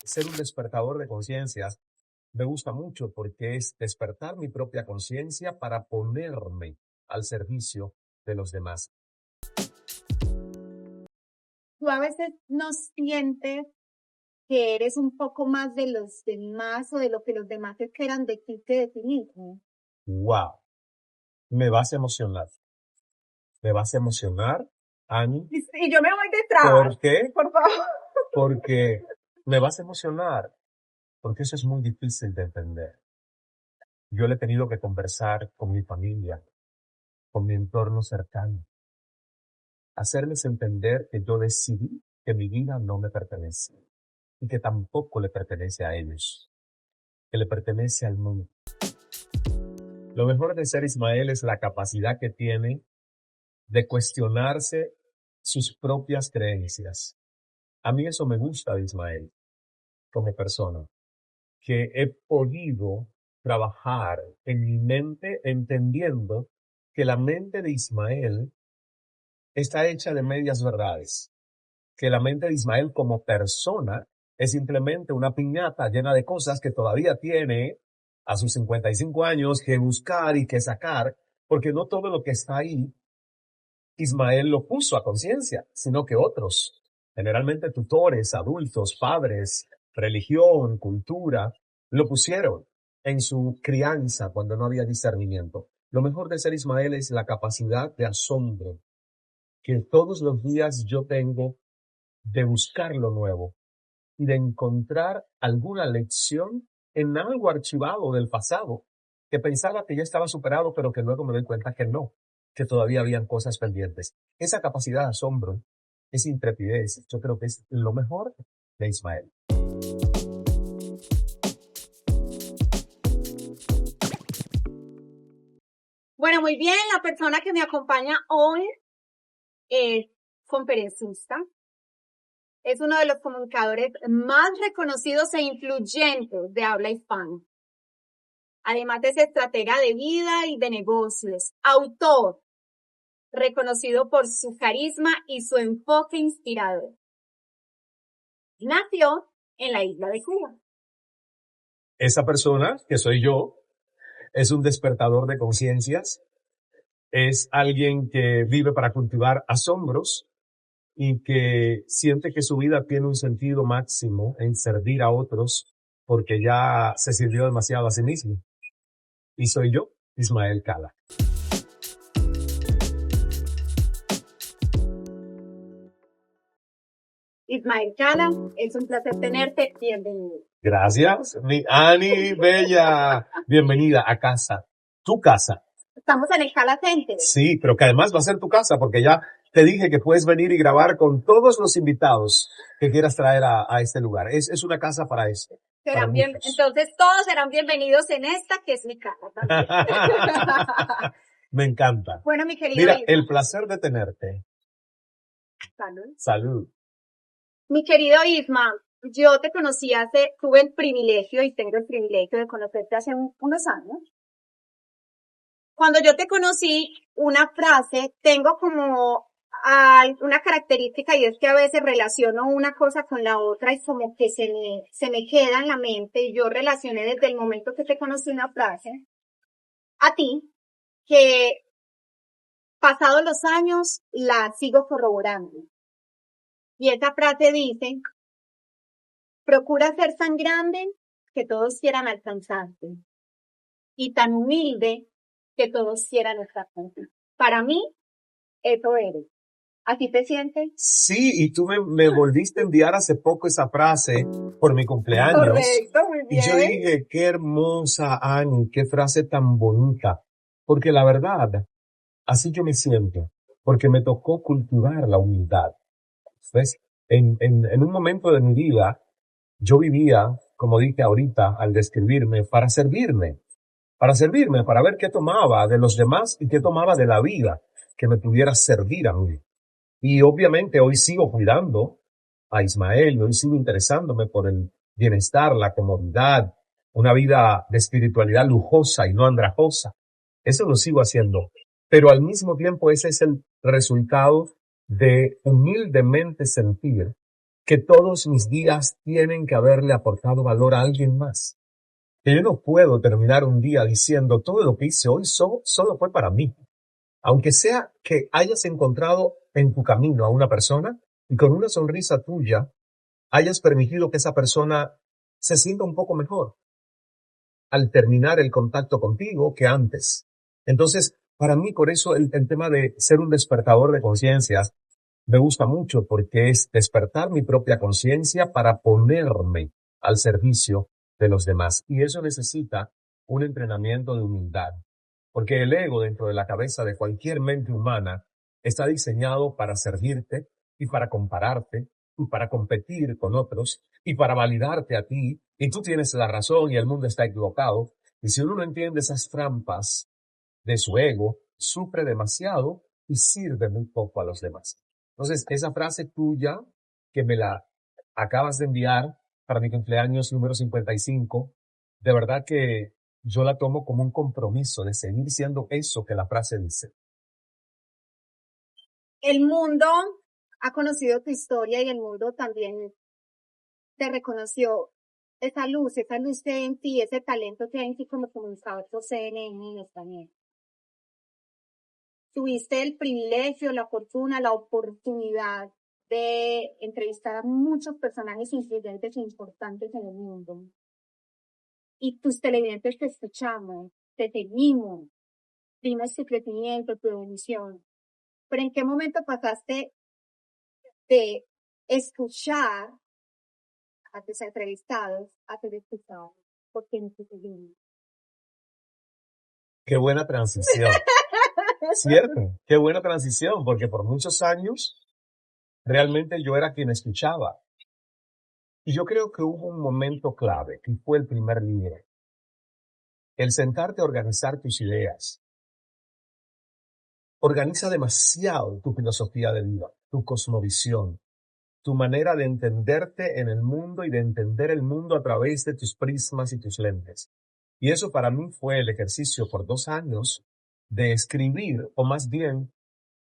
ser un despertador de conciencias me gusta mucho porque es despertar mi propia conciencia para ponerme al servicio de los demás. Tú a veces no sientes que eres un poco más de los demás o de lo que los demás esperan de ti que de ti mismo. ¡Wow! Me vas a emocionar. Me vas a emocionar, Ani. Y yo me voy detrás. ¿Por qué? Por favor. Porque me vas a emocionar. Porque eso es muy difícil de entender. Yo le he tenido que conversar con mi familia, con mi entorno cercano, hacerles entender que yo decidí que mi vida no me pertenece y que tampoco le pertenece a ellos, que le pertenece al mundo. Lo mejor de ser Ismael es la capacidad que tiene de cuestionarse sus propias creencias. A mí eso me gusta de Ismael como persona, que he podido trabajar en mi mente entendiendo que la mente de Ismael está hecha de medias verdades, que la mente de Ismael como persona es simplemente una piñata llena de cosas que todavía tiene a sus 55 años que buscar y que sacar, porque no todo lo que está ahí Ismael lo puso a conciencia, sino que otros, generalmente tutores, adultos, padres, religión, cultura, lo pusieron en su crianza cuando no había discernimiento. Lo mejor de ser Ismael es la capacidad de asombro que todos los días yo tengo de buscar lo nuevo y de encontrar alguna lección en algo archivado del pasado, que pensaba que ya estaba superado, pero que luego me doy cuenta que no, que todavía habían cosas pendientes. Esa capacidad de asombro, esa intrepidez, yo creo que es lo mejor de Ismael. Bueno, muy bien, la persona que me acompaña hoy es conferencista. Es uno de los comunicadores más reconocidos e influyentes de habla hispana. Además es estratega de vida y de negocios, autor, reconocido por su carisma y su enfoque inspirador. Nació en la isla de Cuba. Esa persona, que soy yo, es un despertador de conciencias, es alguien que vive para cultivar asombros y que siente que su vida tiene un sentido máximo en servir a otros porque ya se sirvió demasiado a sí mismo. Y soy yo, Ismael Cala. Ismael Cala, es un placer tenerte. Bienvenido. Gracias, mi Ani Bella. Bienvenida a casa. Tu casa. Estamos en el Cala Center. Sí, pero que además va a ser tu casa porque ya te dije que puedes venir y grabar con todos los invitados que quieras traer a este lugar. Es una casa para eso. Entonces todos serán bienvenidos en esta que es mi casa también. Me encanta. Bueno, mi querido Mira, Isma. el placer de tenerte. Salud. Salud. Mi querido Isma, yo te conocí tuve el privilegio y tengo el privilegio de conocerte hace unos años. Cuando yo te conocí, una frase, tengo como una característica y es que a veces relaciono una cosa con la otra y como que se me queda en la mente y yo relacioné desde el momento que te conocí una frase a ti que pasados los años la sigo corroborando. Y esa frase dice, procura ser tan grande que todos quieran alcanzarte y tan humilde que todos quieran estar contigo. Para mí, eso eres. ¿Así te sientes? Sí, y tú me volviste a enviar hace poco esa frase por mi cumpleaños. Correcto, muy bien. Y yo dije, qué hermosa, Ani, qué frase tan bonita. Porque la verdad, así yo me siento, porque me tocó cultivar la humildad. ¿Ves? En un momento de mi vida, yo vivía, como dije ahorita, al describirme, para servirme, para ver qué tomaba de los demás y qué tomaba de la vida que me pudiera servir a mí. Y obviamente hoy sigo cuidando a Ismael, hoy sigo interesándome por el bienestar, la comodidad, una vida de espiritualidad lujosa y no andrajosa. Eso lo sigo haciendo. Pero al mismo tiempo ese es el resultado de humildemente sentir que todos mis días tienen que haberle aportado valor a alguien más. Que yo no puedo terminar un día diciendo todo lo que hice hoy solo fue para mí. Aunque sea que hayas encontrado en tu camino a una persona y con una sonrisa tuya hayas permitido que esa persona se sienta un poco mejor al terminar el contacto contigo que antes. Entonces, para mí, por eso el tema de ser un despertador de conciencias me gusta mucho porque es despertar mi propia conciencia para ponerme al servicio de los demás. Y eso necesita un entrenamiento de humildad, porque el ego dentro de la cabeza de cualquier mente humana está diseñado para servirte y para compararte y para competir con otros y para validarte a ti. Y tú tienes la razón y el mundo está equivocado. Y si uno no entiende esas trampas de su ego, sufre demasiado y sirve muy poco a los demás. Entonces, esa frase tuya que me la acabas de enviar para mi cumpleaños número 55, de verdad que yo la tomo como un compromiso de seguir siendo eso que la frase dice. El mundo ha conocido tu historia y el mundo también te reconoció esa luz que hay en ti, ese talento que hay en ti como comunicador por CNN en español. Tuviste el privilegio, la fortuna, la oportunidad de entrevistar a muchos personajes influyentes e importantes en el mundo. Y tus televidentes te escuchamos, te seguimos, vimos tu crecimiento, tu evolución. Pero ¿en qué momento pasaste de escuchar a tus entrevistados a ser escuchados? Porque no te seguimos. Qué buena transición. Cierto, qué buena transición, porque por muchos años realmente yo era quien escuchaba. Y yo creo que hubo un momento clave, que fue el primer libro. El sentarte a organizar tus ideas. Organiza demasiado tu filosofía de vida, tu cosmovisión, tu manera de entenderte en el mundo y de entender el mundo a través de tus prismas y tus lentes. Y eso para mí fue el ejercicio por 2 años de escribir, o más bien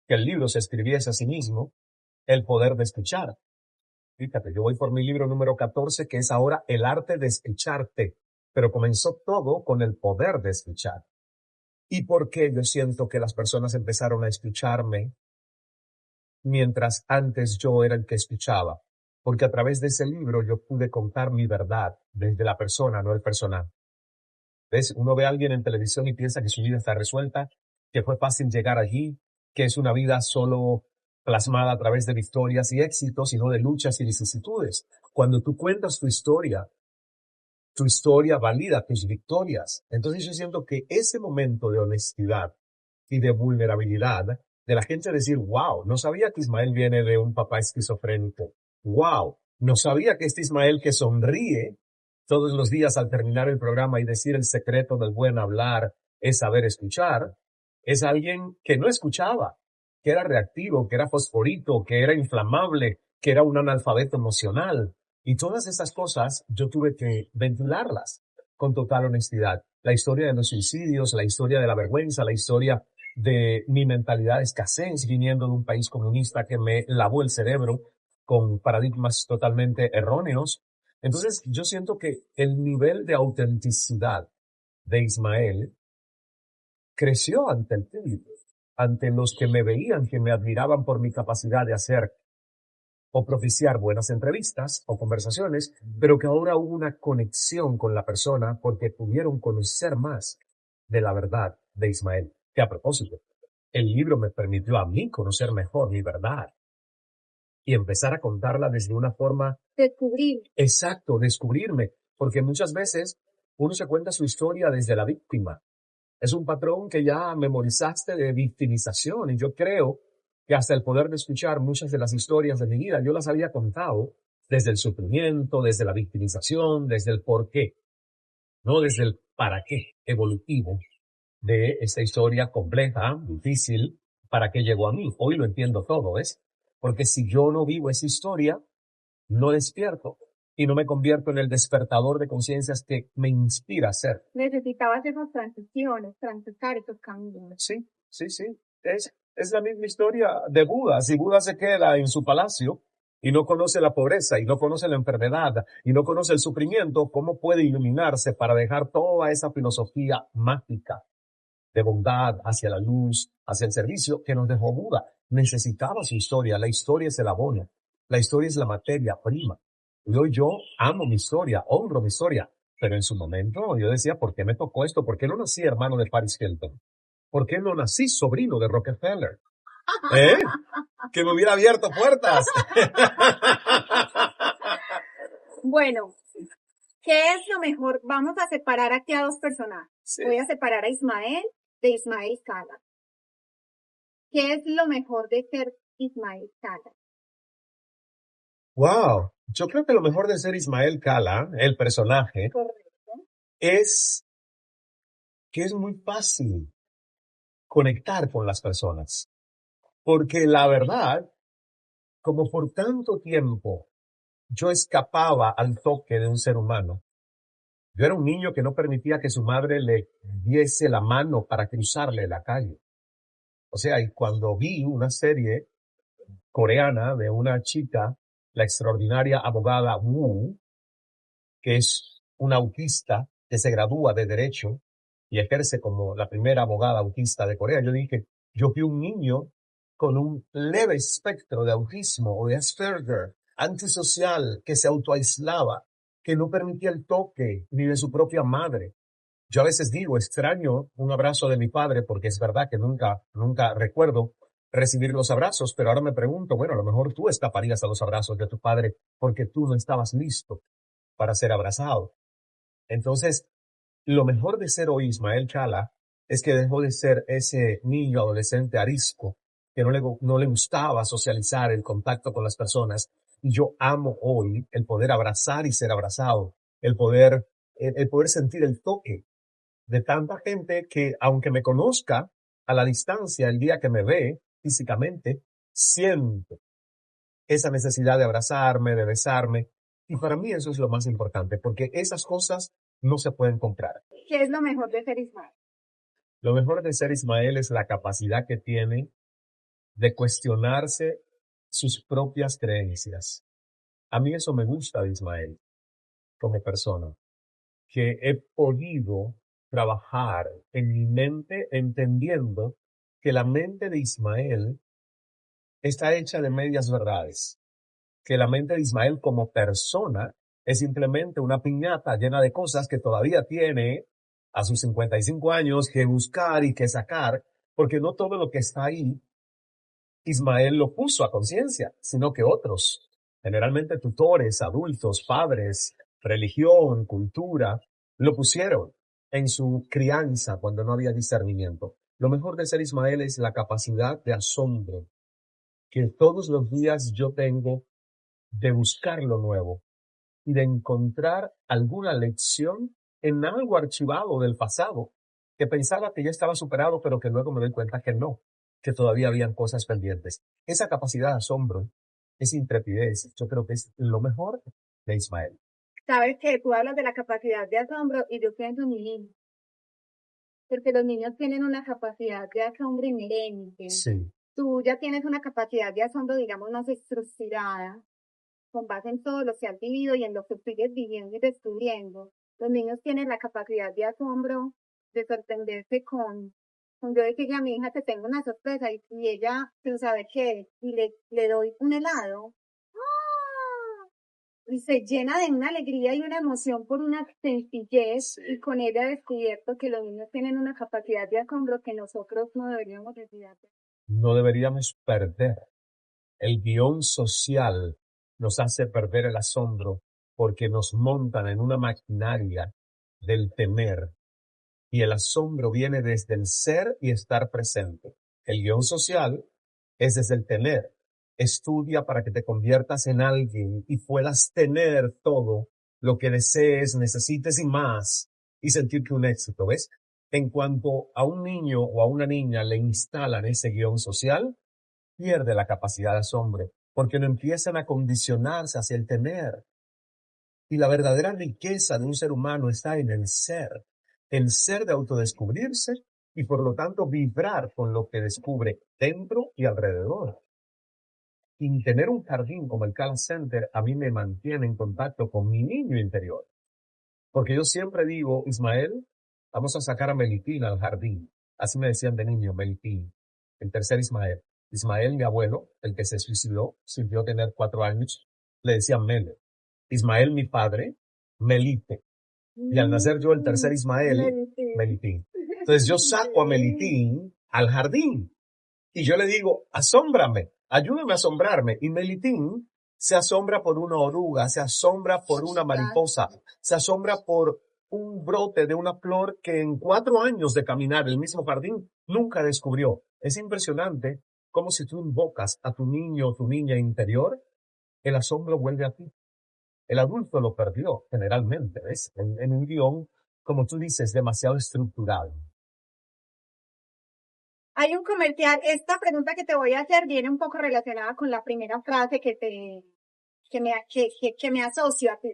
que el libro se escribiese a sí mismo, el poder de escuchar. Fíjate, yo voy por mi libro número 14, que es ahora El arte de escucharte, pero comenzó todo con el poder de escuchar. ¿Y por qué yo siento que las personas empezaron a escucharme mientras antes yo era el que escuchaba? Porque a través de ese libro yo pude contar mi verdad desde la persona, no el personal. ¿Ves? Uno ve a alguien en televisión y piensa que su vida está resuelta, que fue fácil llegar allí, que es una vida solo plasmada a través de victorias y éxitos y no de luchas y vicisitudes. Cuando tú cuentas tu historia valida tus victorias. Entonces yo siento que ese momento de honestidad y de vulnerabilidad, de la gente decir, wow, no sabía que Ismael viene de un papá esquizofrénico. Wow, no sabía que este Ismael que sonríe todos los días al terminar el programa y decir el secreto del buen hablar es saber escuchar, es alguien que no escuchaba, que era reactivo, que era fosforito, que era inflamable, que era un analfabeto emocional. Y todas esas cosas yo tuve que ventilarlas con total honestidad. La historia de los suicidios, la historia de la vergüenza, la historia de mi mentalidad de escasez viniendo de un país comunista que me lavó el cerebro con paradigmas totalmente erróneos. Entonces yo siento que el nivel de autenticidad de Ismael creció ante el público, ante los que me veían, que me admiraban por mi capacidad de hacer o propiciar buenas entrevistas o conversaciones, pero que ahora hubo una conexión con la persona porque pudieron conocer más de la verdad de Ismael. Que a propósito, el libro me permitió a mí conocer mejor mi verdad y empezar a contarla desde una forma Descubrir. exacto, descubrirme, porque muchas veces uno se cuenta su historia desde la víctima. Es un patrón que ya memorizaste de victimización y yo creo que hasta el poder de escuchar muchas de las historias de mi vida, yo las había contado desde el sufrimiento, desde la victimización, desde el por qué, no desde el para qué evolutivo de esta historia compleja, difícil, para qué llegó a mí. Hoy lo entiendo todo, ¿ves? Porque si yo no vivo esa historia, no despierto y no me convierto en el despertador de conciencias que me inspira a ser. Necesitabas esas transiciones, transitar esos caminos. Sí, sí, sí. Es la misma historia de Buda. Si Buda se queda en su palacio, y no conoce la pobreza, y no conoce la enfermedad, y no conoce el sufrimiento, ¿cómo puede iluminarse para dejar toda esa filosofía mágica de bondad hacia la luz, hacia el servicio que nos dejó Buda? Necesitaba su historia, la historia es el abono, la historia es la materia prima. Y hoy yo amo mi historia, honro mi historia, pero en su momento yo decía, ¿por qué me tocó esto? ¿Por qué no nací hermano de Paris Hilton? ¿Por qué no nací sobrino de Rockefeller? ¿Eh? Que me hubiera abierto puertas. Bueno, ¿qué es lo mejor? Vamos a separar aquí a dos personajes. Sí. Voy a separar a Ismael de Ismael Cala. ¿Qué es lo mejor de ser Ismael Cala? Wow. Yo creo que lo mejor de ser Ismael Cala, el personaje, Correcto. es que es muy fácil conectar con las personas. Porque la verdad, como por tanto tiempo yo escapaba al toque de un ser humano, yo era un niño que no permitía que su madre le diese la mano para cruzarle la calle. O sea, y cuando vi una serie coreana de una chica, la extraordinaria abogada Wu, que es una autista que se gradúa de Derecho y ejerce como la primera abogada autista de Corea, yo dije, yo vi un niño con un leve espectro de autismo o de Asperger, antisocial, que se autoaislaba, que no permitía el toque ni de su propia madre. Yo a veces digo, extraño un abrazo de mi padre porque es verdad que nunca recuerdo recibir los abrazos, pero ahora me pregunto, bueno, a lo mejor tú escaparías a los abrazos de tu padre porque tú no estabas listo para ser abrazado. Entonces, lo mejor de ser hoy Ismael Chala es que dejó de ser ese niño adolescente arisco que no le gustaba socializar, el contacto con las personas. Y yo amo hoy el poder abrazar y ser abrazado, el poder sentir el toque de tanta gente que, aunque me conozca a la distancia el día que me ve físicamente, siento esa necesidad de abrazarme, de besarme. Y para mí eso es lo más importante, porque esas cosas no se pueden comprar. ¿Qué es lo mejor de ser Ismael? Lo mejor de ser Ismael es la capacidad que tiene de cuestionarse sus propias creencias. A mí eso me gusta de Ismael como persona, que he podido trabajar en mi mente entendiendo que la mente de Ismael está hecha de medias verdades, que la mente de Ismael como persona es simplemente una piñata llena de cosas que todavía tiene a sus 55 años que buscar y que sacar, porque no todo lo que está ahí Ismael lo puso a conciencia, sino que otros, generalmente tutores, adultos, padres, religión, cultura, lo pusieron en su crianza cuando no había discernimiento. Lo mejor de ser Ismael es la capacidad de asombro que todos los días yo tengo de buscar lo nuevo y de encontrar alguna lección en algo archivado del pasado que pensaba que ya estaba superado, pero que luego me doy cuenta que no, que todavía habían cosas pendientes. Esa capacidad de asombro, esa intrepidez, yo creo que es lo mejor de Ismael. Sabes que tú hablas de la capacidad de asombro y yo pienso en mi niño, porque los niños tienen una capacidad de asombro inherente. Sí, Tú ya tienes una capacidad de asombro, digamos, más estructurada, con base en todo lo que has vivido y en lo que sigues viviendo y descubriendo. Los niños tienen la capacidad de asombro, de sorprenderse con yo decirle a mi hija que tengo una sorpresa y ella, sin saber qué es, y le doy un helado. ¡Ah! Y se llena de una alegría y una emoción por una sencillez sí. y con ella he descubierto que los niños tienen una capacidad de asombro que nosotros no deberíamos olvidar. No deberíamos perder. El guión social nos hace perder el asombro porque nos montan en una maquinaria del temer. Y el asombro viene desde el ser y estar presente. El guión social es desde el tener. Estudia para que te conviertas en alguien y puedas tener todo lo que desees, necesites y más y sentirte un éxito, ¿ves? En cuanto a un niño o a una niña le instalan ese guión social, pierde la capacidad de asombro porque no empiezan a condicionarse hacia el tener. Y la verdadera riqueza de un ser humano está en el ser de autodescubrirse y por lo tanto vibrar con lo que descubre dentro y alrededor. Y tener un jardín como el Cala Center a mí me mantiene en contacto con mi niño interior. Porque yo siempre digo, Ismael, vamos a sacar a Melitín al jardín. Así me decían de niño, Melitín, el tercer Ismael. Ismael, mi abuelo, el que se suicidó, sintió tener 4 años, le decían Mele. Ismael, mi padre, Melite. Y al nacer yo, el tercer Ismael, Melitín. Entonces yo saco a Melitín al jardín y yo le digo, asómbrame, ayúdame a asombrarme. Y Melitín se asombra por una oruga, se asombra por una mariposa, se asombra por un brote de una flor que en 4 años de caminar el mismo jardín nunca descubrió. Es impresionante cómo si tú invocas a tu niño o tu niña interior, el asombro vuelve a ti. El adulto lo perdió generalmente, ¿ves? En un guión, como tú dices, demasiado estructurado. Hay un comercial, esta pregunta que te voy a hacer viene un poco relacionada con la primera frase que me asocio a ti.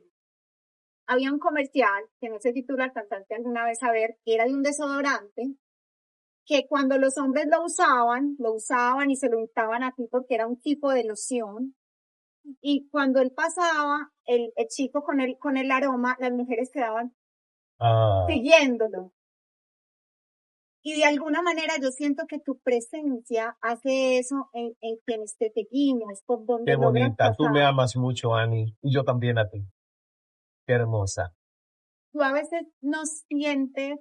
Había un comercial, que no sé si tú lo alcanzaste alguna vez a ver, que era de un desodorante, que cuando los hombres lo usaban y se lo untaban a ti porque era un tipo de loción, y cuando él pasaba, el chico con el aroma, las mujeres quedaban siguiéndolo. Y de alguna manera yo siento que tu presencia hace eso en quienes te seguimos, por donde Qué logras bonita, tú me pasar. amas mucho, Annie, y yo también a ti. Qué hermosa. Tú a veces no sientes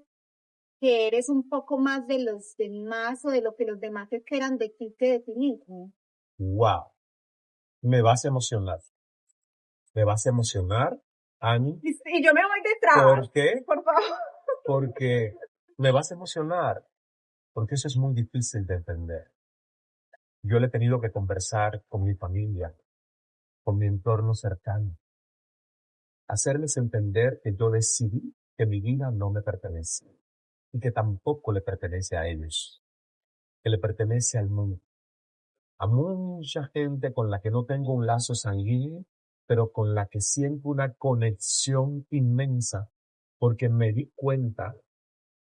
que eres un poco más de los demás o de lo que los demás esperan de ti que de ti mismo. Wow. Me vas a emocionar. Me vas a emocionar, Annie. Y yo me voy detrás, ¿Por qué? por favor. Porque me vas a emocionar. Porque eso es muy difícil de entender. Yo le he tenido que conversar con mi familia, con mi entorno cercano, hacerles entender que yo decidí que mi vida no me pertenece y que tampoco le pertenece a ellos, que le pertenece al mundo, a mucha gente con la que no tengo un lazo sanguíneo, pero con la que siento una conexión inmensa, porque me di cuenta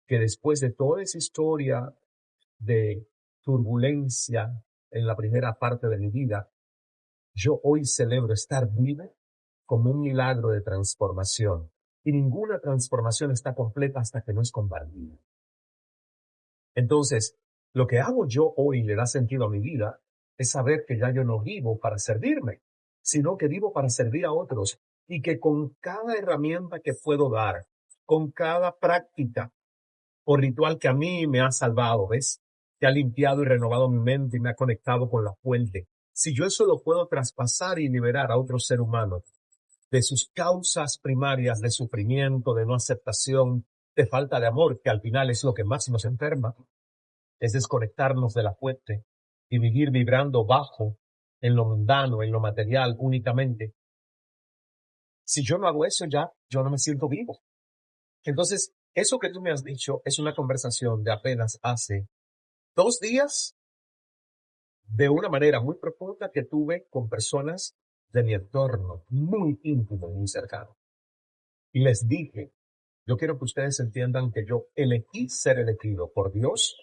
que después de toda esa historia de turbulencia en la primera parte de mi vida, yo hoy celebro estar vivo como un milagro de transformación. Y ninguna transformación está completa hasta que no es compartida. Entonces, lo que hago yo hoy le da sentido a mi vida es saber que ya yo no vivo para servirme, sino que vivo para servir a otros y que con cada herramienta que puedo dar, con cada práctica o ritual que a mí me ha salvado, ¿ves? Que ha limpiado y renovado mi mente y me ha conectado con la fuente. Si yo eso lo puedo traspasar y liberar a otro ser humano de sus causas primarias de sufrimiento, de no aceptación, de falta de amor, que al final es lo que más nos enferma, es desconectarnos de la fuente y vivir vibrando bajo en lo mundano, en lo material únicamente. Si yo no hago eso ya, yo no me siento vivo. Entonces, eso que tú me has dicho es una conversación de apenas hace 2 días, de una manera muy profunda que tuve con personas de mi entorno, muy íntimo y muy cercano. Y les dije, yo quiero que ustedes entiendan que yo elegí ser elegido por Dios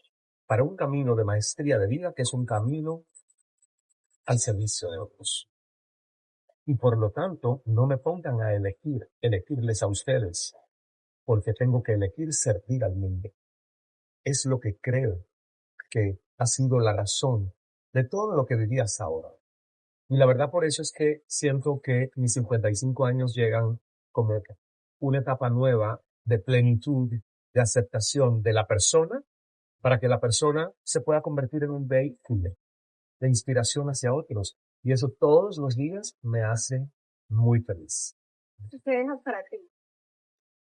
para un camino de maestría de vida que es un camino al servicio de otros. Y por lo tanto, no me pongan a elegirles a ustedes, porque tengo que elegir servir al mundo. Es lo que creo que ha sido la razón de todo lo que viví hasta ahora. Y la verdad por eso es que siento que mis 55 años llegan como una etapa nueva de plenitud, de aceptación de la persona, para que la persona se pueda convertir en un vehículo de inspiración hacia otros. Y eso todos los días me hace muy feliz. ¿Qué dejas para ti?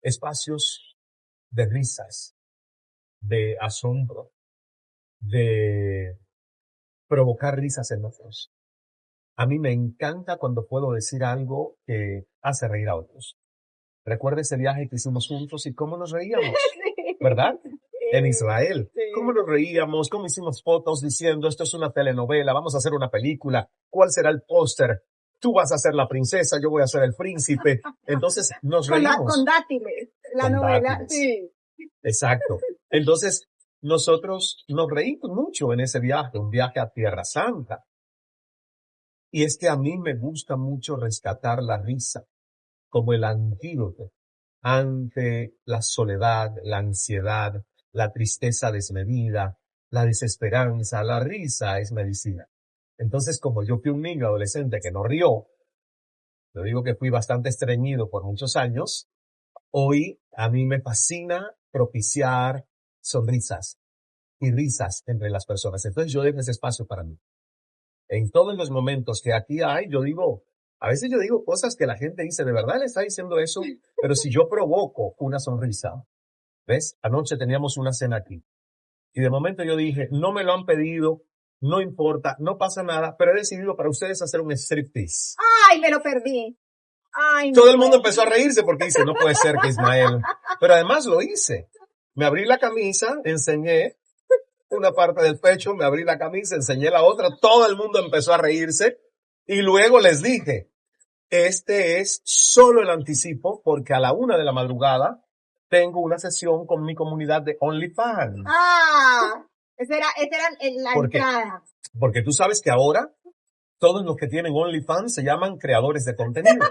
Espacios de risas, de asombro, de provocar risas en otros. A mí me encanta cuando puedo decir algo que hace reír a otros. Recuerda ese viaje que hicimos juntos y cómo nos reíamos, ¿verdad? En Israel. ¿Cómo nos reíamos? ¿Cómo hicimos fotos diciendo esto es una telenovela, vamos a hacer una película? ¿Cuál será el póster? Tú vas a ser la princesa, yo voy a ser el príncipe. Entonces nos reímos. Con dátiles. La Con novela, dátiles. sí. Exacto. Entonces nosotros nos reímos mucho en ese viaje, un viaje a Tierra Santa. Y es que a mí me gusta mucho rescatar la risa como el antídoto ante la soledad, la ansiedad, la tristeza desmedida, la desesperanza. La risa es medicina. Entonces, como yo fui un niño adolescente que no rió, yo digo que fui bastante estreñido por muchos años, hoy a mí me fascina propiciar sonrisas y risas entre las personas. Entonces yo dejo ese espacio para mí. En todos los momentos que aquí hay, yo digo, a veces yo digo cosas que la gente dice, ¿de verdad le está diciendo eso? Pero si yo provoco una sonrisa, ¿ves? Anoche teníamos una cena aquí. Y de momento yo dije, no me lo han pedido, no importa, no pasa nada, pero he decidido para ustedes hacer un striptease. Ay, me lo perdí. Ay, Todo no el mundo puedo. empezó a reírse porque dice, no puede ser que Ismael. Pero además lo hice. Me abrí la camisa, enseñé una parte del pecho, me abrí la camisa, enseñé la otra, todo el mundo empezó a reírse y luego les dije, este es solo el anticipo porque a la 1 de la madrugada tengo una sesión con mi comunidad de OnlyFans. Ah, esa era la ¿Por qué? entrada. Porque tú sabes que ahora todos los que tienen OnlyFans se llaman creadores de contenido.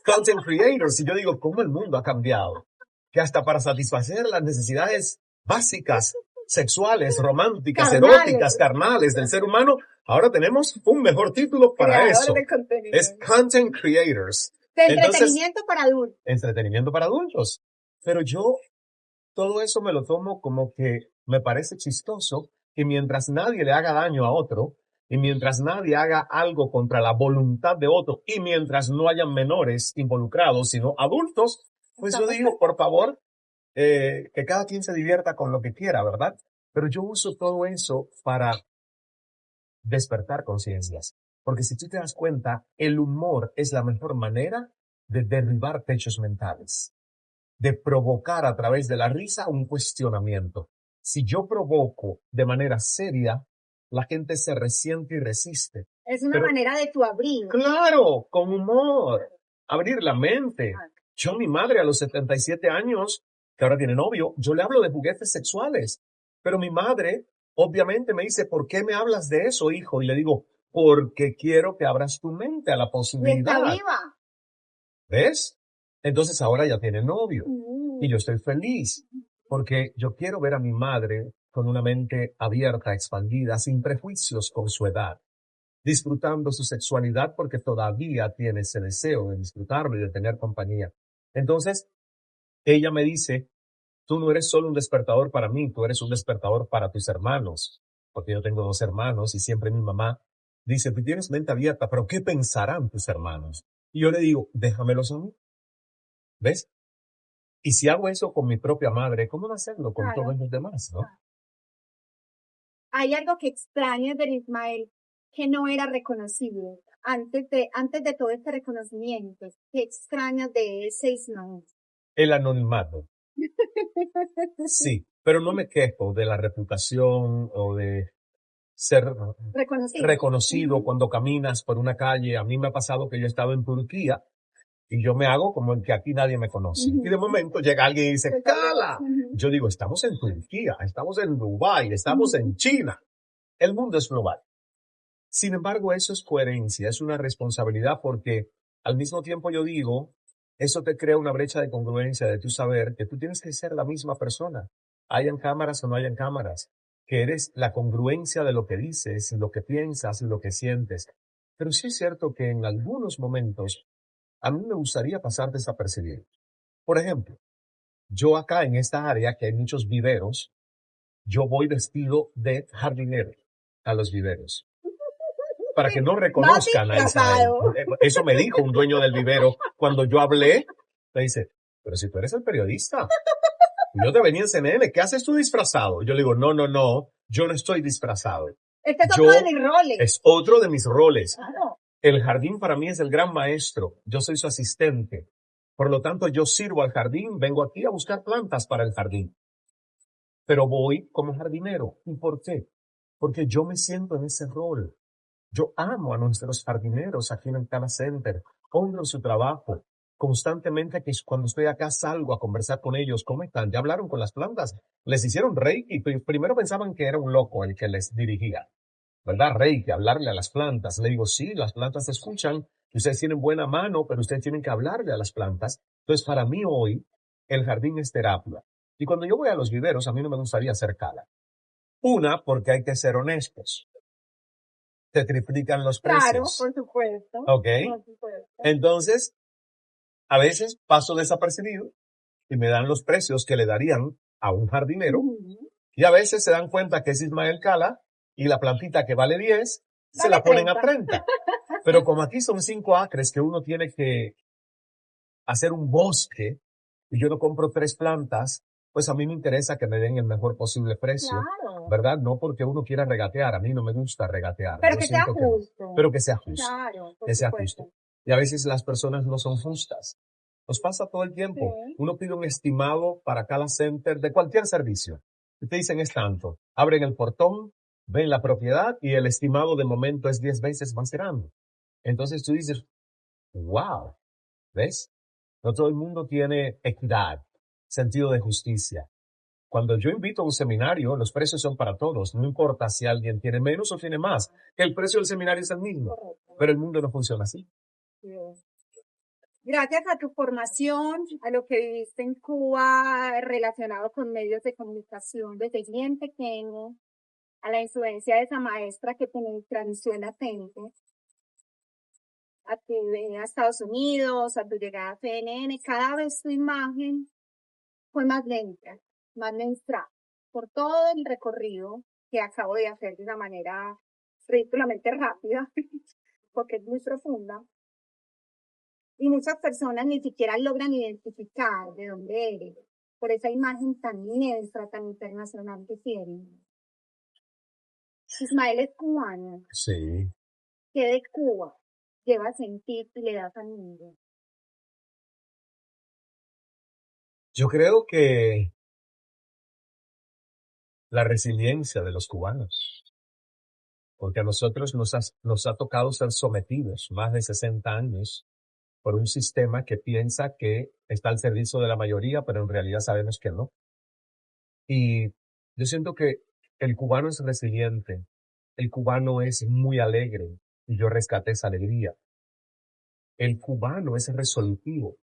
Content creators. Y yo digo, ¿cómo el mundo ha cambiado? Que hasta para satisfacer las necesidades básicas, sexuales, románticas, Carnales. eróticas, carnales del ser humano, ahora tenemos un mejor título para Creadores eso. de contenido. Es Content Creators. De Entonces, entretenimiento para adultos. entretenimiento para adultos. Pero yo todo eso me lo tomo como que me parece chistoso y mientras nadie le haga daño a otro y mientras nadie haga algo contra la voluntad de otro y mientras no hayan menores involucrados, sino adultos, pues yo digo, por favor, que cada quien se divierta con lo que quiera, ¿verdad? Pero yo uso todo eso para despertar conciencias. Porque si tú te das cuenta, el humor es la mejor manera de derribar techos mentales, de provocar a través de la risa un cuestionamiento. Si yo provoco de manera seria, la gente se resiente y resiste. Es una Pero, manera de tu abrir. claro, con humor, abrir la mente. Yo a mi madre a los 77 años, que ahora tiene novio, yo le hablo de juguetes sexuales. Pero mi madre, obviamente, me dice, ¿por qué me hablas de eso, hijo? Y le digo, porque quiero que abras tu mente a la Y está posibilidad. viva. ¿Ves? Entonces ahora ya tiene novio. Mm. Y yo estoy feliz porque yo quiero ver a mi madre con una mente abierta, expandida, sin prejuicios con su edad, disfrutando su sexualidad porque todavía tiene ese deseo de disfrutarlo y de tener compañía. Entonces, ella me dice, tú no eres solo un despertador para mí, tú eres un despertador para tus hermanos, porque yo tengo 2 hermanos y siempre mi mamá dice, tú tienes mente abierta, pero ¿qué pensarán tus hermanos? Y yo le digo, déjamelos a mí. ¿Ves? Y si hago eso con mi propia madre, ¿cómo no hacerlo con Claro. todos los demás, no? Hay algo que extrañas de Ismael que no era reconocible antes de todo este reconocimiento. ¿Qué extrañas de ese Ismael? El anonimato, sí, pero no me quejo de la reputación o de ser Reconocido. reconocido Ujú. cuando caminas por una calle. A mí me ha pasado que yo he estado en Turquía y yo me hago como el que aquí nadie me conoce. Ujú. Y de momento llega alguien y dice, ¡Cala! Ujú. Yo digo, estamos en Turquía, estamos en Dubái, estamos en China. El mundo es global. Sin embargo, eso es coherencia, es una responsabilidad porque al mismo tiempo yo digo, eso te crea una brecha de congruencia de tu saber que tú tienes que ser la misma persona, hayan cámaras o no hayan cámaras, que eres la congruencia de lo que dices, lo que piensas y lo que sientes. Pero sí es cierto que en algunos momentos a mí me gustaría pasar desapercibido. Por ejemplo, yo acá en esta área que hay muchos viveros, yo voy vestido de jardinero a los viveros para que no Más reconozcan a Ismael. disfrazado. Eso me dijo un dueño del vivero cuando yo hablé. Me dice, pero si tú eres el periodista, yo te venía en CNN, ¿qué haces tú disfrazado? Yo le digo, no, yo no estoy disfrazado. Este es Yo otro de mis roles. es otro de mis roles. Claro. El jardín para mí es el gran maestro. Yo soy su asistente. Por lo tanto, yo sirvo al jardín, vengo aquí a buscar plantas para el jardín. Pero voy como jardinero. ¿Y por qué? Porque yo me siento en ese rol. Yo amo a nuestros jardineros aquí en el Cana Center. Honro su trabajo. Constantemente que cuando estoy acá salgo a conversar con ellos. ¿Cómo están? ¿Ya hablaron con las plantas? Les hicieron reiki. Primero pensaban que era un loco el que les dirigía. ¿verdad? Reiki, hablarle a las plantas. Le digo, sí, las plantas te escuchan, ustedes tienen buena mano, pero ustedes tienen que hablarle a las plantas. Entonces, para mí hoy, el jardín es terapia. Y cuando yo voy a los viveros, a mí no me gustaría hacer cala. Una, porque hay que ser honestos. Te triplican los Claro, precios. por supuesto. ¿Ok? Por supuesto. Entonces, a veces paso desapercibido y me dan los precios que le darían a un jardinero. Y a veces se dan cuenta que es Ismael Cala y la plantita que vale 10 se Vale la ponen 30. a 30. Pero como aquí son 5 acres que uno tiene que hacer un bosque y yo no compro 3 plantas, pues a mí me interesa que me den el mejor posible precio, Claro. ¿verdad? No porque uno quiera regatear, a mí no me gusta regatear. Pero Yo que sea siento que no. justo. Pero que sea justo, Claro, por que sea supuesto. justo. Y a veces las personas no son justas. Nos pasa todo el tiempo. Sí. Uno pide un estimado para cada center de cualquier servicio. Y te dicen es tanto. Abren el portón, ven la propiedad y el estimado de momento es 10 veces más grande. Entonces tú dices, wow, ¿ves? No todo el mundo tiene equidad, sentido de justicia. Cuando yo invito a un seminario, los precios son para todos. No importa si alguien tiene menos o tiene más. El precio del seminario es el mismo. Correcto. Pero el mundo no funciona así. Sí. Gracias a tu formación, a lo que viviste en Cuba relacionado con medios de comunicación desde bien pequeño, a la influencia de esa maestra que te transmitió latente, a tu venida a Estados Unidos, a tu llegada a CNN, cada vez tu imagen fue más lenta, más menstrual, por todo el recorrido que acabo de hacer de una manera ridículamente rápida, porque es muy profunda. Y muchas personas ni siquiera logran identificar de dónde eres, por esa imagen tan nuestra, tan internacional que tienen. Ismael es cubano, Sí. que de Cuba llevas en ti y le das al mundo. Yo creo que la resiliencia de los cubanos, porque a nosotros nos ha tocado ser sometidos más de 60 años por un sistema que piensa que está al servicio de la mayoría, pero en realidad sabemos que no. Y yo siento que el cubano es resiliente, el cubano es muy alegre, y yo rescaté esa alegría. El cubano es resolutivo,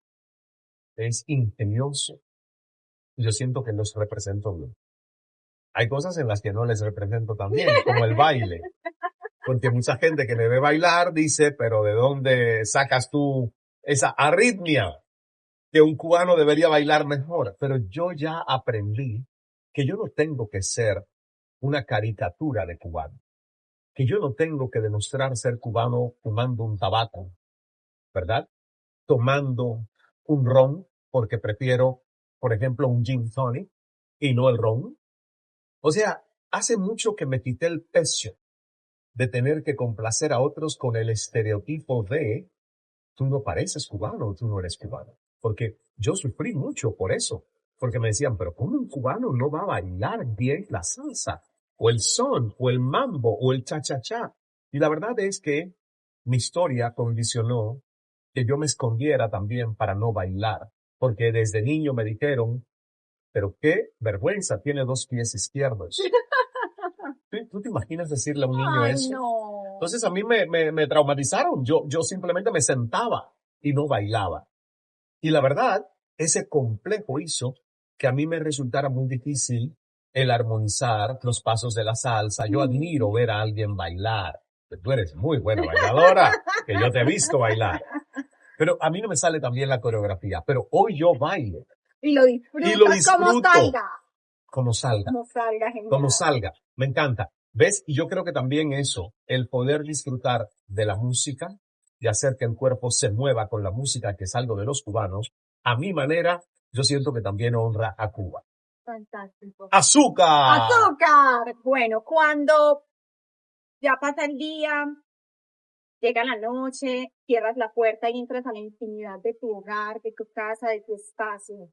es ingenioso, y yo siento que los represento bien. Hay cosas en las que no les represento tan bien, como el baile. Porque mucha gente que me ve bailar dice, pero ¿de dónde sacas tú esa arritmia? Que un cubano debería bailar mejor. Pero yo ya aprendí que yo no tengo que ser una caricatura de cubano. Que yo no tengo que demostrar ser cubano fumando un tabaco, ¿verdad? Tomando un ron, porque prefiero, por ejemplo, un gin tonic y no el ron. O sea, hace mucho que me quité el peso de tener que complacer a otros con el estereotipo de tú no pareces cubano, tú no eres cubano. Porque yo sufrí mucho por eso. Porque me decían, pero ¿cómo un cubano no va a bailar bien la salsa? O el son, o el mambo, o el cha-cha-cha. Y la verdad es que mi historia condicionó que yo me escondiera también para no bailar. Porque desde niño me dijeron, pero qué vergüenza, tiene 2 pies izquierdos. ¿Tú te imaginas decirle a un niño Ay, eso? no. Entonces a mí me traumatizaron. Yo simplemente me sentaba y no bailaba. Y la verdad, ese complejo hizo que a mí me resultara muy difícil el armonizar los pasos de la salsa. Yo admiro ver a alguien bailar. Tú eres muy buena bailadora, que yo te he visto bailar. Pero a mí no me sale también la coreografía. Pero hoy yo bailo. Y lo disfrutas Y lo disfruto. como salga. Como salga. Como salga, genial. Como salga. Me encanta. ¿Ves? Y yo creo que también eso, el poder disfrutar de la música, de hacer que el cuerpo se mueva con la música, que es algo de los cubanos, a mi manera, yo siento que también honra a Cuba. Fantástico. ¡Azúcar! ¡Azúcar! Bueno, cuando ya pasa el día, llega la noche, cierras la puerta y entras a la intimidad de tu hogar, de tu casa, de tu espacio.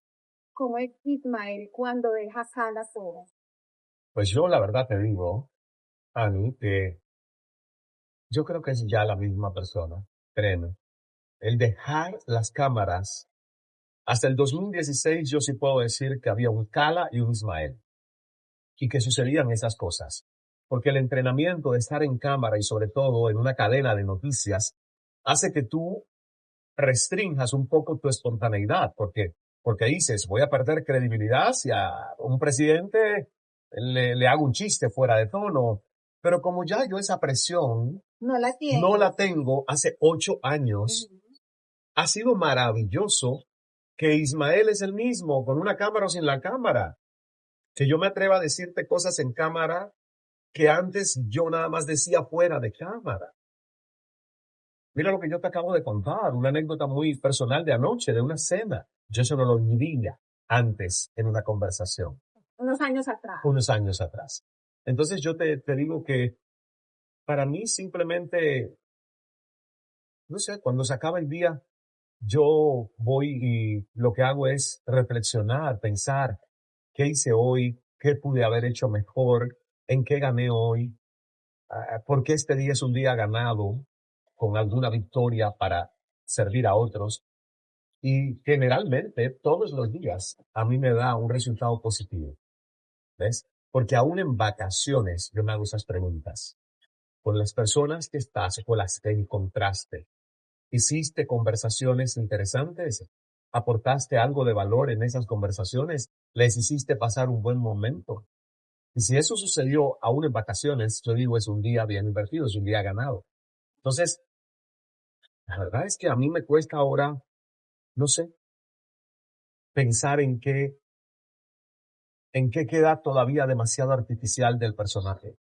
¿Cómo es Ismael cuando deja salas solas? Pues yo la verdad te digo, Ani, que yo creo que es ya la misma persona, créeme. El dejar las cámaras, hasta el 2016 yo sí puedo decir que había un Cala y un Ismael, y que sucedían esas cosas. Porque el entrenamiento de estar en cámara y sobre todo en una cadena de noticias hace que tú restrinjas un poco tu espontaneidad, porque dices, voy a perder credibilidad si a un presidente le hago un chiste fuera de tono. Pero como ya yo esa presión No la no tiene. la tengo hace 8 años, Ujú. ha sido maravilloso que Ismael es el mismo, con una cámara o sin la cámara. Que yo me atreva a decirte cosas en cámara que antes yo nada más decía fuera de cámara. Mira lo que yo te acabo de contar, una anécdota muy personal de anoche, de una cena. Yo eso no lo diría antes en una conversación, Unos años atrás. unos años atrás. Entonces yo te digo que para mí simplemente, no sé, cuando se acaba el día, yo voy y lo que hago es reflexionar, pensar qué hice hoy, qué pude haber hecho mejor, en qué gané hoy, por qué este día es un día ganado con alguna victoria para servir a otros. Y generalmente todos los días a mí me da un resultado positivo, ¿ves? Porque aún en vacaciones yo me hago esas preguntas. Con las personas que estás, con las que encontraste, hiciste conversaciones interesantes, aportaste algo de valor en esas conversaciones, les hiciste pasar un buen momento. Y si eso sucedió aún en vacaciones, yo digo, es un día bien invertido, es un día ganado. Entonces, la verdad es que a mí me cuesta ahora, no sé, pensar en qué queda todavía demasiado artificial del personaje,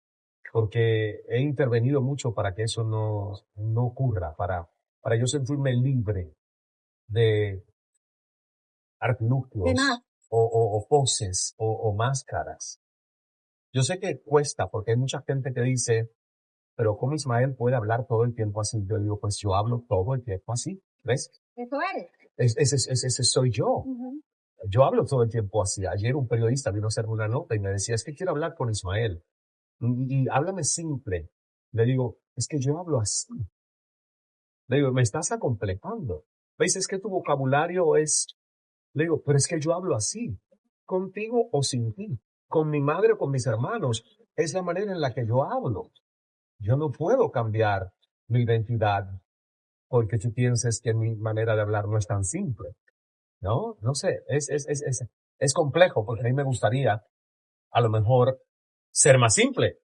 porque he intervenido mucho para que eso no ocurra, para yo sentirme libre de De artilugios nada. o poses o máscaras. Yo sé que cuesta, porque hay mucha gente que dice, pero ¿cómo Ismael puede hablar todo el tiempo así? Yo digo, pues yo hablo todo el tiempo así, ¿ves? Eso eres. Ese soy yo. Ujú. Yo hablo todo el tiempo así. Ayer un periodista vino a hacerme una nota y me decía, es que quiero hablar con Ismael. Y háblame simple. Le digo, es que yo hablo así. Le digo, me estás acomplejando. ¿Ves? Es que tu vocabulario es... Le digo, pero es que yo hablo así. Contigo o sin ti. Con mi madre o con mis hermanos. Es la manera en la que yo hablo. Yo no puedo cambiar mi identidad porque tú pienses que mi manera de hablar no es tan simple. ¿No? No sé. Es complejo porque a mí me gustaría a lo mejor ser más simple.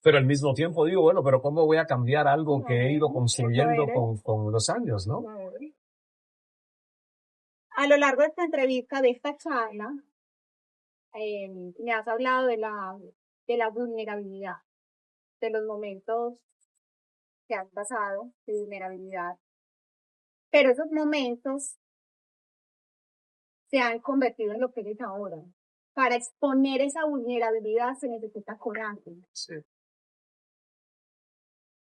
Pero al mismo tiempo digo, bueno, pero ¿cómo voy a cambiar algo que he ido No, eso construyendo eres. con los años, no? No. A lo largo de esta entrevista, de esta charla, me has hablado de la vulnerabilidad, de los momentos que han pasado de vulnerabilidad. Pero esos momentos se han convertido en lo que eres ahora. Para exponer esa vulnerabilidad se necesita coraje. Sí.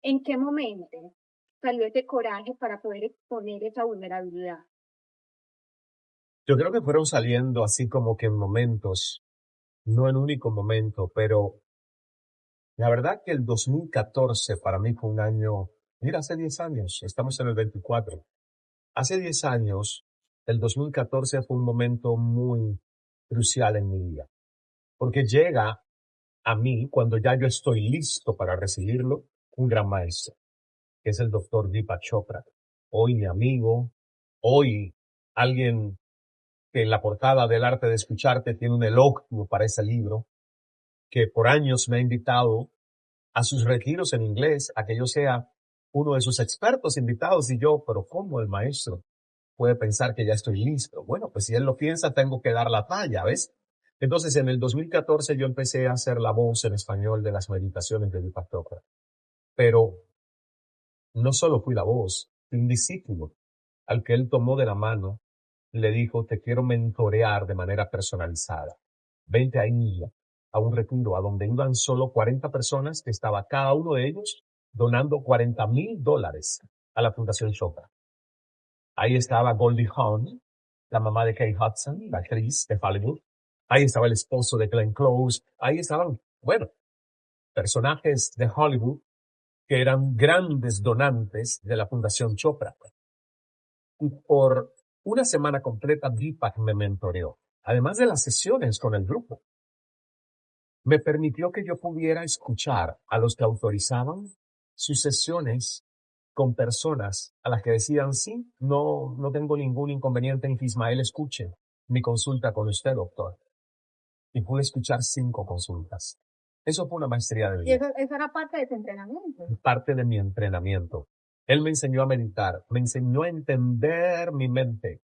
¿En qué momento salió ese coraje para poder exponer esa vulnerabilidad? Yo creo que fueron saliendo así como que en momentos, no en único momento, pero la verdad que el 2014 para mí fue un año, mira, hace 10 años, estamos en el 24. Hace 10 años, el 2014 fue un momento muy crucial en mi vida, porque llega a mí cuando ya yo estoy listo para recibirlo, un gran maestro, que es el doctor Deepak Chopra. Hoy mi amigo, hoy alguien que en la portada del arte de escucharte tiene un elogio para ese libro, que por años me ha invitado a sus retiros en inglés, a que yo sea uno de sus expertos invitados y yo, pero ¿cómo el maestro puede pensar que ya estoy listo? Bueno, pues si él lo piensa, tengo que dar la talla, ¿ves? Entonces, en el 2014 yo empecé a hacer la voz en español de las meditaciones de Deepak Chopra, pero no solo fui la voz, fui un discípulo al que él tomó de la mano, le dijo, te quiero mentorear de manera personalizada. Vente ahí a un retiro a donde iban solo 40 personas, que estaba cada uno de ellos donando $40,000 a la Fundación Chopra. Ahí estaba Goldie Hawn, la mamá de Kate Hudson, la actriz de Hollywood. Ahí estaba el esposo de Glenn Close. Ahí estaban, bueno, personajes de Hollywood que eran grandes donantes de la Fundación Chopra. Y por una semana completa, Deepak me mentoreó, además de las sesiones con el grupo. me permitió que yo pudiera escuchar a los que autorizaban sus sesiones con personas a las que decían, sí, no tengo ningún inconveniente en que Ismael escuche mi consulta con usted, doctor. Y pude escuchar 5 consultas. Eso fue una maestría de Y vida, eso era parte de tu entrenamiento. parte de mi entrenamiento. Él me enseñó a meditar, me enseñó a entender mi mente,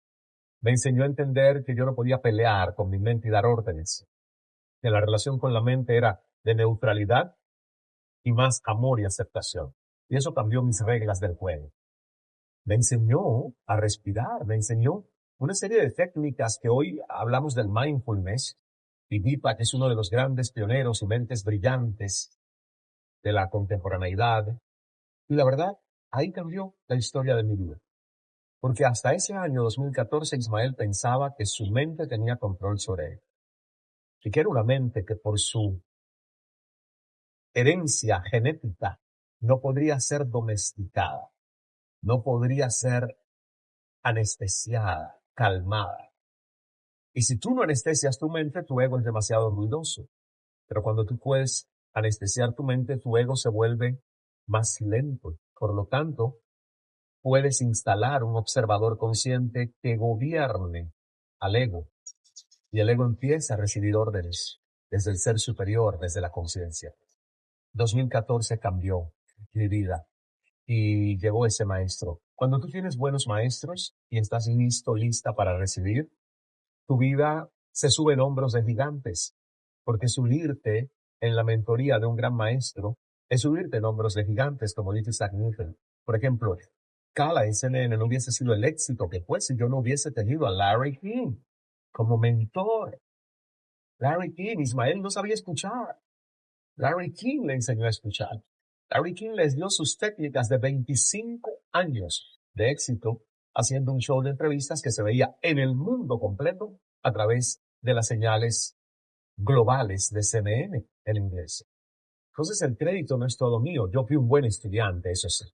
me enseñó a entender que yo no podía pelear con mi mente y dar órdenes, que la relación con la mente era de neutralidad y más amor y aceptación. Y eso cambió mis reglas del juego. Me enseñó a respirar, me enseñó una serie de técnicas que hoy hablamos del mindfulness, y Deepak es uno de los grandes pioneros y mentes brillantes de la contemporaneidad. Y la verdad, ahí cambió la historia de mi vida. Porque hasta ese año 2014 Ismael pensaba que su mente tenía control sobre él. Y que era una mente que por su herencia genética no podría ser domesticada, no podría ser anestesiada, calmada. Y si tú no anestesias tu mente, tu ego es demasiado ruidoso. Pero cuando tú puedes anestesiar tu mente, tu ego se vuelve más lento. Por lo tanto, puedes instalar un observador consciente que gobierne al ego. Y el ego empieza a recibir órdenes desde el ser superior, desde la conciencia. 2014 cambió mi vida y llegó ese maestro. Cuando tú tienes buenos maestros y estás listo, lista para recibir, tu vida se sube en hombros de gigantes, porque subirte en la mentoría de un gran maestro es subirte en hombros de gigantes, como dice Isaac Newton. Por ejemplo, Cala en CNN no hubiese sido el éxito que fue si yo no hubiese tenido a Larry King como mentor. Larry King, Ismael no sabía escuchar. Larry King le enseñó a escuchar. Larry King les dio sus técnicas de 25 años de éxito haciendo un show de entrevistas que se veía en el mundo completo a través de las señales globales de CNN en inglés. Entonces el crédito no es todo mío. Yo fui un buen estudiante, eso sí.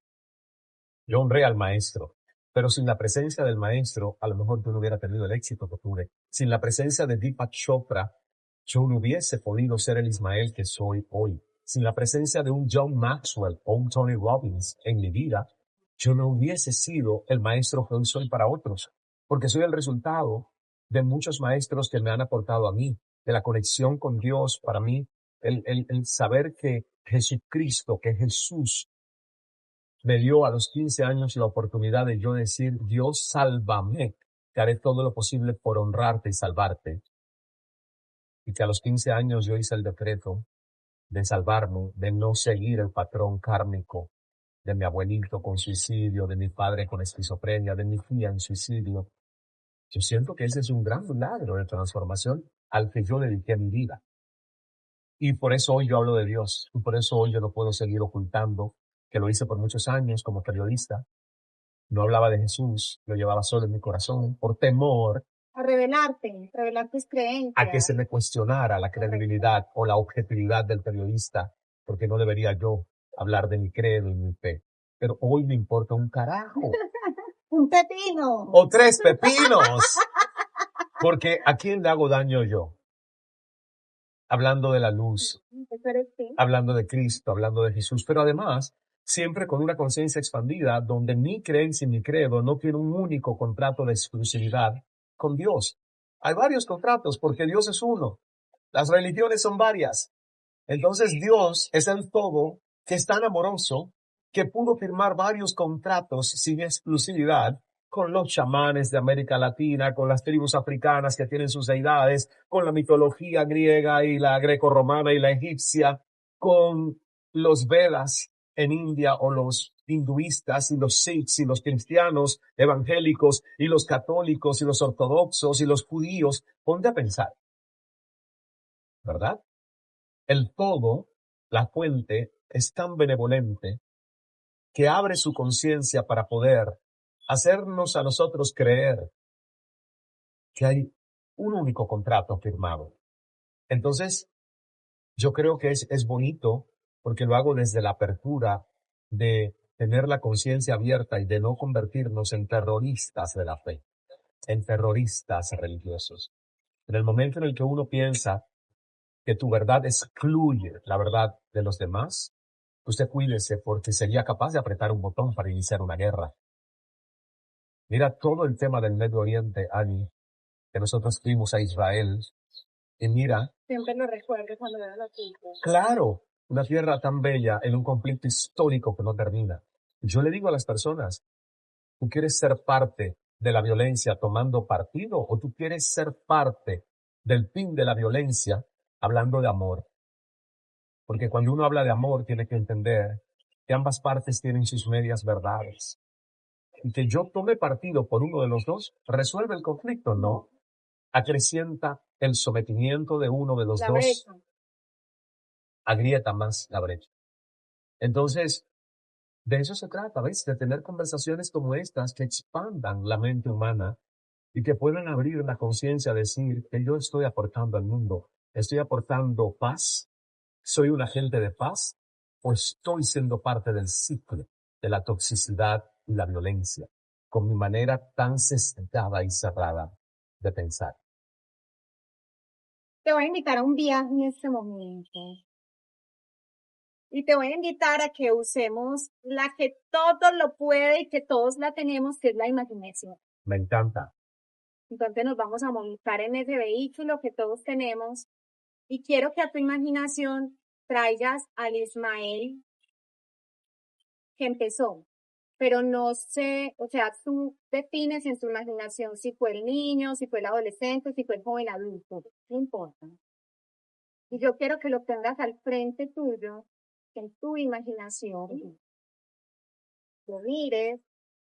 Yo honré al maestro, pero sin la presencia del maestro, a lo mejor yo no hubiera tenido el éxito que tuve. Sin la presencia de Deepak Chopra, yo no hubiese podido ser el Ismael que soy hoy. Sin la presencia de un John Maxwell o un Tony Robbins en mi vida, yo no hubiese sido el maestro que hoy soy para otros, porque soy el resultado de muchos maestros que me han aportado a mí, de la conexión con Dios para mí, el saber que Jesucristo, que Jesús me dio a los 15 años la oportunidad de yo decir, Dios, sálvame, que haré todo lo posible por honrarte y salvarte. Y que a los 15 años yo hice el decreto de salvarme, de no seguir el patrón kármico de mi abuelito con suicidio, de mi padre con esquizofrenia, de mi tía en suicidio. Yo siento que ese es un gran milagro de transformación al que yo dediqué mi vida. Y por eso hoy yo hablo de Dios, y por eso hoy yo no puedo seguir ocultando que lo hice por muchos años como periodista. No hablaba de Jesús, lo llevaba solo en mi corazón, por temor A revelarte, revelar tus a que creencias. se me cuestionara la credibilidad o la objetividad del periodista, porque no debería yo hablar de mi credo y mi fe. Pero hoy me importa un carajo. Un pepino. O 3 pepinos. Porque ¿a quién le hago daño yo? Hablando de la luz, Eso eres tú. hablando de Cristo, hablando de Jesús, pero además siempre con una conciencia expandida donde mi creencia y mi credo no tiene un único contrato de exclusividad con Dios. Hay varios contratos porque Dios es uno. Las religiones son varias. Entonces Dios es el todo que es tan amoroso que pudo firmar varios contratos sin exclusividad con los chamanes de América Latina, con las tribus africanas que tienen sus deidades, con la mitología griega y la grecorromana y la egipcia, con los Vedas en India o los hinduistas y los sikhs y los cristianos evangélicos y los católicos y los ortodoxos y los judíos. Ponte a pensar, ¿verdad? El todo, la fuente, es tan benevolente que abre su conciencia para poder hacernos a nosotros creer que hay un único contrato firmado. Entonces, yo creo que es bonito porque lo hago desde la apertura de tener la conciencia abierta y de no convertirnos en terroristas de la fe, en terroristas religiosos. En el momento en el que uno piensa que tu verdad excluye la verdad de los demás, usted cuídese porque sería capaz de apretar un botón para iniciar una guerra. Mira todo el tema del Medio Oriente, Ani, que nosotros fuimos a Israel, y mira, Siempre lo recuerdo cuando veo los hijos. claro, una tierra tan bella en un conflicto histórico que no termina. Yo le digo a las personas, ¿tú quieres ser parte de la violencia tomando partido o tú quieres ser parte del fin de la violencia hablando de amor? Porque cuando uno habla de amor tiene que entender que ambas partes tienen sus medias verdades. Y que yo tome partido por uno de los dos, ¿resuelve el conflicto? No. Acrecienta el sometimiento de uno de los La dos, brecha. agrieta más la brecha. Entonces, de eso se trata, ¿ves? De tener conversaciones como estas que expandan la mente humana y que puedan abrir la conciencia a decir que yo estoy aportando al mundo, estoy aportando paz, soy un agente de paz o estoy siendo parte del ciclo de la toxicidad y la violencia con mi manera tan sesgada y cerrada de pensar. Te voy a invitar a un viaje en este momento. Y te voy a invitar a que usemos la que todo lo puede y que todos la tenemos, que es la imaginación. Me encanta. Entonces nos vamos a montar en ese vehículo que todos tenemos y quiero que a tu imaginación traigas al Ismael que empezó, pero no sé, o sea, tú defines en tu imaginación si fue el niño, si fue el adolescente, si fue el joven adulto, no importa. Y yo quiero que lo tengas al frente tuyo, en tu imaginación, lo mires,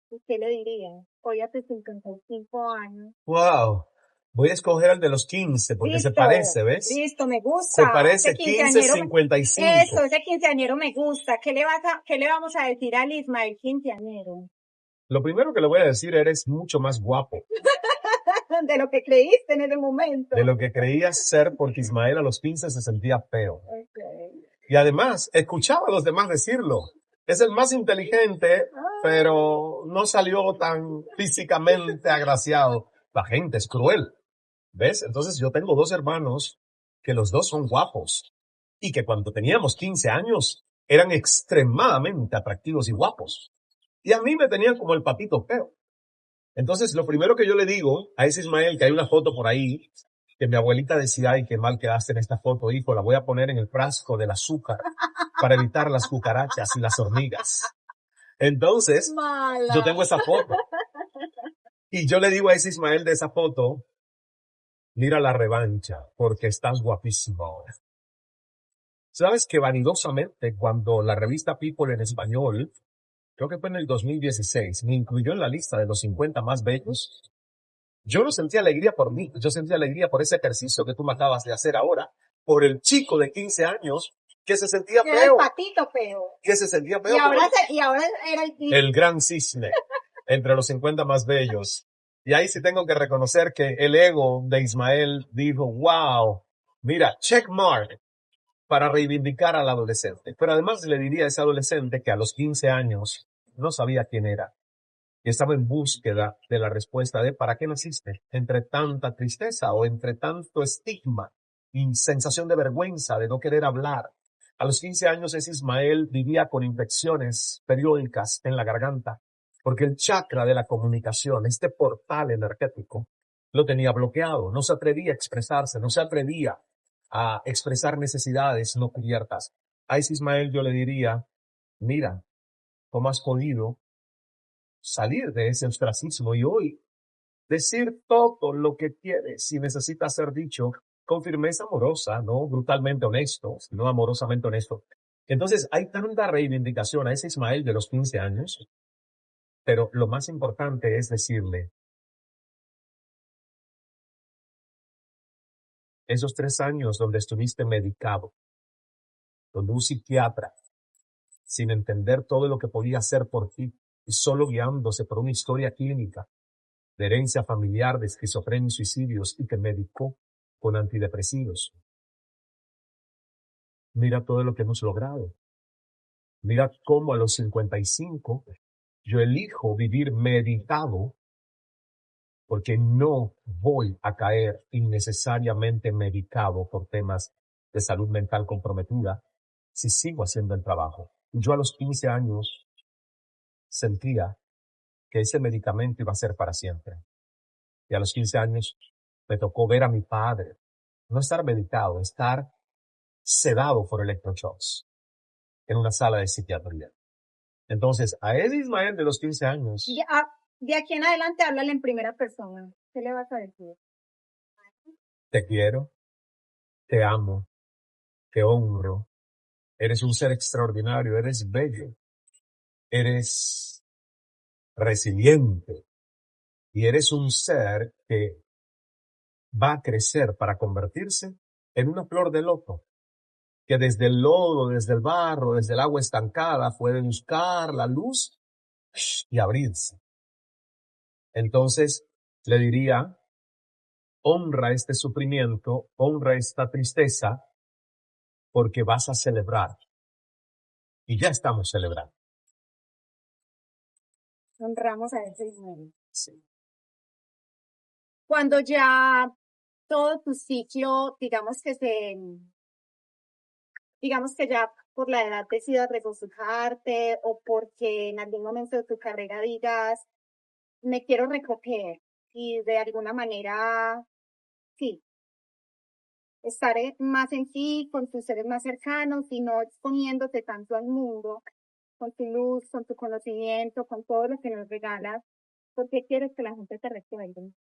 ¿y qué le dirías? Hoy a tus 55 años. Wow. Voy a escoger el de los 15 porque se Listo, parece, ¿ves? listo, me Se gusta. parece Ese 15, quinceañero, 55. eso, ese quinceañero me gusta. ¿Qué le vamos a decir al Ismael quinceañero? Lo primero que le voy a decir, eres mucho más guapo De lo que creíste en ese momento. de lo que creías ser porque Ismael a los 15 se sentía feo. Okay. Y además, escuchaba a los demás decirlo. Es el más inteligente, pero no salió tan físicamente agraciado. La gente es cruel. ¿Ves? Entonces yo tengo dos hermanos que los dos son guapos y que cuando teníamos 15 años eran extremadamente atractivos y guapos. Y a mí me tenían como el patito feo. Entonces lo primero que yo le digo a ese Ismael, que hay una foto por ahí, que mi abuelita decía, ay, qué mal quedaste en esta foto, hijo, la voy a poner en el frasco del azúcar para evitar las cucarachas y las hormigas. Entonces, Mala. yo tengo esa foto. Y yo le digo a ese Ismael de esa foto, mira la revancha, porque estás guapísimo ahora. Sabes que vanidosamente, cuando la revista People en español, creo que fue en el 2016, me incluyó en la lista de los 50 más bellos, yo no sentí alegría por mí, yo sentí alegría por ese ejercicio que tú me acabas de hacer ahora, por el chico de 15 años que se sentía Era el feo, patito feo. que se sentía feo Y como ahora era el gran cisne entre los 50 más bellos. Y ahí sí tengo que reconocer que el ego de Ismael dijo, wow, mira, check mark para reivindicar al adolescente. Pero además le diría a ese adolescente que a los 15 años no sabía quién era. Y estaba en búsqueda de la respuesta de ¿para qué naciste? Entre tanta tristeza o entre tanto estigma y sensación de vergüenza de no querer hablar. A los 15 años ese Ismael vivía con infecciones periódicas en la garganta, porque el chakra de la comunicación, este portal energético, lo tenía bloqueado. No se atrevía a expresarse, no se atrevía a expresar necesidades no cubiertas. A ese Ismael yo le diría, mira, ¿cómo has podido salir de ese ostracismo y hoy decir todo lo que quieres si necesita ser dicho con firmeza amorosa, no brutalmente honesto, sino amorosamente honesto? Entonces hay tanta reivindicación a ese Ismael de los 15 años, pero lo más importante es decirle, esos 3 años donde estuviste medicado, donde un psiquiatra, sin entender todo lo que podía hacer por ti, y solo guiándose por una historia clínica de herencia familiar de esquizofrenia y suicidios y que medicó con antidepresivos. Mira todo lo que hemos logrado. Mira cómo a los 55 yo elijo vivir meditado porque no voy a caer innecesariamente medicado por temas de salud mental comprometida si sigo haciendo el trabajo. Yo a los 15 años sentía que ese medicamento iba a ser para siempre. Y a los 15 años me tocó ver a mi padre no estar medicado, estar sedado por electroshocks en una sala de psiquiatría. Entonces, a ese Ismael de los 15 años, De aquí en adelante háblale en primera persona. ¿Qué le vas a decir? te quiero, te amo, te honro, eres un ser extraordinario, eres bello, eres resiliente y eres un ser que va a crecer para convertirse en una flor de loto, que desde el lodo, desde el barro, desde el agua estancada puede buscar la luz y abrirse. Entonces, le diría, honra este sufrimiento, honra esta tristeza, porque vas a celebrar. Y ya estamos celebrando. Honramos a ese Ismael. Sí. Cuando ya todo tu ciclo, digamos que ya por la edad decidas regocijarte o porque en algún momento de tu carrera digas, me quiero recoger y de alguna manera, sí, estar más en ti, con tus seres más cercanos y no exponiéndote tanto al mundo, con tu luz, con tu conocimiento, con todo lo que nos regalas, porque quieres que la gente te recuerde.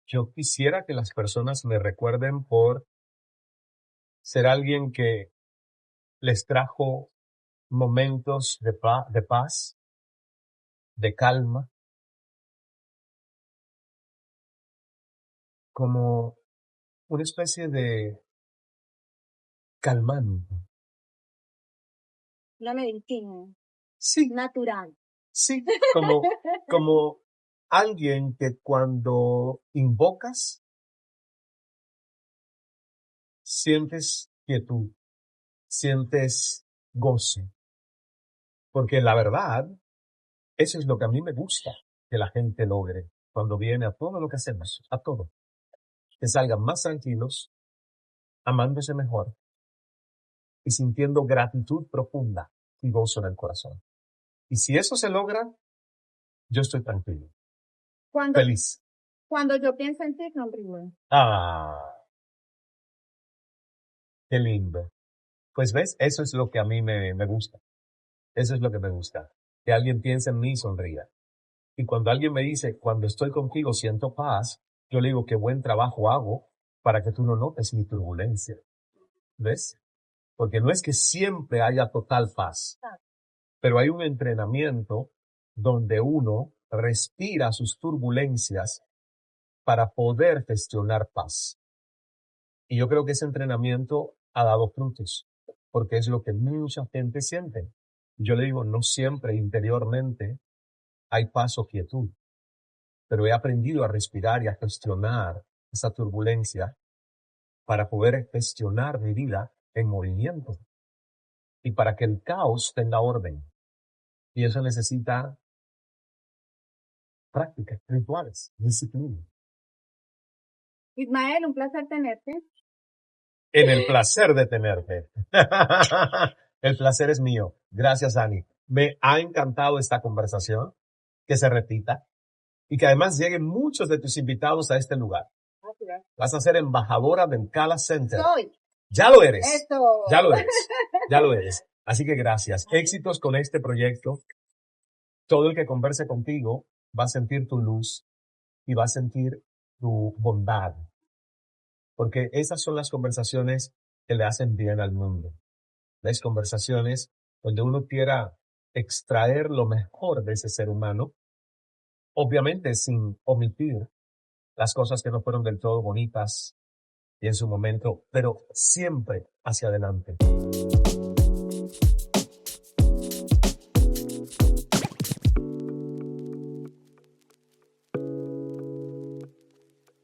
Yo quisiera que las personas me recuerden por ser alguien que les trajo momentos de paz, de calma, como una especie de calmante. Una medicina Sí, natural. sí, como alguien que cuando invocas, sientes quietud, sientes gozo. Porque la verdad, eso es lo que a mí me gusta que la gente logre cuando viene a todo lo que hacemos, a todo. Que salgan más tranquilos, amándose mejor y sintiendo gratitud profunda y gozo en el corazón. Y si eso se logra, yo estoy tranquilo, Cuando, feliz. cuando yo pienso en ti, sonrío. Ah, qué lindo. Pues ves, eso es lo que a mí me gusta. Eso es lo que me gusta. Que alguien piense en mí y sonría. Y cuando alguien me dice, cuando estoy contigo siento paz, yo le digo, qué buen trabajo hago para que tú no notes mi turbulencia. ¿Ves? Porque no es que siempre haya total paz, pero hay un entrenamiento donde uno respira sus turbulencias para poder gestionar paz. Y yo creo que ese entrenamiento ha dado frutos, porque es lo que mucha gente siente. Yo le digo, no siempre interiormente hay paz o quietud, pero he aprendido a respirar y a gestionar esa turbulencia para poder gestionar mi vida en movimiento y para que el caos tenga orden. Y eso necesita prácticas, rituales, disciplina. Ismael, un placer tenerte. En el placer de tenerte. El placer es mío. Gracias, Ani. Me ha encantado esta conversación, que se repita y que además lleguen muchos de tus invitados a este lugar. Vas a ser embajadora del Cala Center. Soy. Ya lo eres. Esto. Ya lo eres. Ya lo eres. Así que gracias. Éxitos con este proyecto. Todo el que converse contigo va a sentir tu luz y va a sentir tu bondad. Porque esas son las conversaciones que le hacen bien al mundo. Las conversaciones donde uno quiera extraer lo mejor de ese ser humano, obviamente sin omitir las cosas que no fueron del todo bonitas y en su momento, pero siempre hacia adelante.